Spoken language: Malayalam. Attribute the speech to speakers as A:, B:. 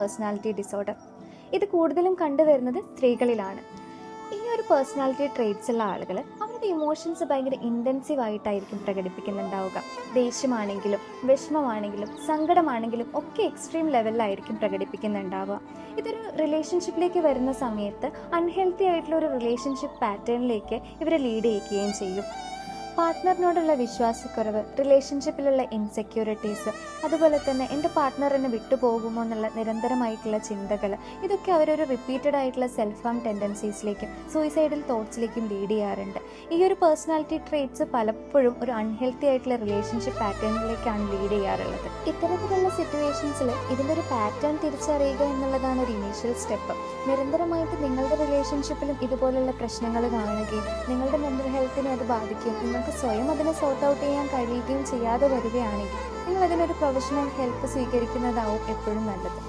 A: Personality disorder. ഇത് കൂടുതലും കണ്ടുവരുന്നത് സ്ത്രീകളിലാണ്. ഈ ഒരു പേഴ്സണാലിറ്റി ട്രേറ്റ്സ് ഉള്ള ആളുകൾ അവരുടെ ഇമോഷൻസ് ഭയങ്കര ഇൻറ്റൻസീവ് ആയിട്ടായിരിക്കും പ്രകടിപ്പിക്കുന്നുണ്ടാവുക. ദേഷ്യമാണെങ്കിലും വിഷമമാണെങ്കിലും സങ്കടമാണെങ്കിലും ഒക്കെ എക്സ്ട്രീം ലെവലിലായിരിക്കും പ്രകടിപ്പിക്കുന്നുണ്ടാവുക. ഇതൊരു റിലേഷൻഷിപ്പിലേക്ക് വരുന്ന സമയത്ത് അൺഹെൽത്തി ആയിട്ടുള്ള ഒരു റിലേഷൻഷിപ്പ് പാറ്റേണിലേക്ക് ഇവരെ ലീഡ് ചെയ്യിക്കുകയും ചെയ്യും. പാർട്ട്ണറിനോടുള്ള വിശ്വാസക്കുറവ്, റിലേഷൻഷിപ്പിലുള്ള ഇൻസെക്യൂരിറ്റീസ്, അതുപോലെ തന്നെ എൻ്റെ പാർട്ട്ണർ എന്നെ വിട്ടുപോകുമോ എന്നുള്ള നിരന്തരമായിട്ടുള്ള ചിന്തകൾ, ഇതൊക്കെ അവരൊരു റിപ്പീറ്റഡ് ആയിട്ടുള്ള സെൽഫ് ഹാം ടെൻഡൻസീസിലേക്കും സൂയിസൈഡൽ തോട്ട്സിലേക്കും ലീഡ് ചെയ്യാറുണ്ട്. ഈ ഒരു പേഴ്സണാലിറ്റി ട്രേറ്റ്സ് പലപ്പോഴും ഒരു അൺഹെൽത്തി ആയിട്ടുള്ള റിലേഷൻഷിപ്പ് പാറ്റേണിലേക്കാണ് ലീഡ് ചെയ്യാറുള്ളത്. ഇത്തരത്തിലുള്ള സിറ്റുവേഷൻസിൽ ഇതിൻ്റെ ഒരു പാറ്റേൺ തിരിച്ചറിയുക എന്നുള്ളതാണ് ഒരു ഇനീഷ്യൽ സ്റ്റെപ്പ്. നിരന്തരമായിട്ട് നിങ്ങളുടെ റിലേഷൻഷിപ്പിലും ഇതുപോലുള്ള പ്രശ്നങ്ങൾ കാണുകയും നിങ്ങളുടെ മെൻ്റൽ ഹെൽത്തിനെ അത് ബാധിക്കും, നിങ്ങൾക്ക് സ്വയം അതിനെ സോർട്ട് ഔട്ട് ചെയ്യാൻ കഴിയുകയും ചെയ്യാതെ വരികയാണെങ്കിൽ നിങ്ങൾ അതിനൊരു പ്രൊഫഷണൽ ഹെൽപ്പ് സ്വീകരിക്കുന്നതാവും എപ്പോഴും നല്ലത്.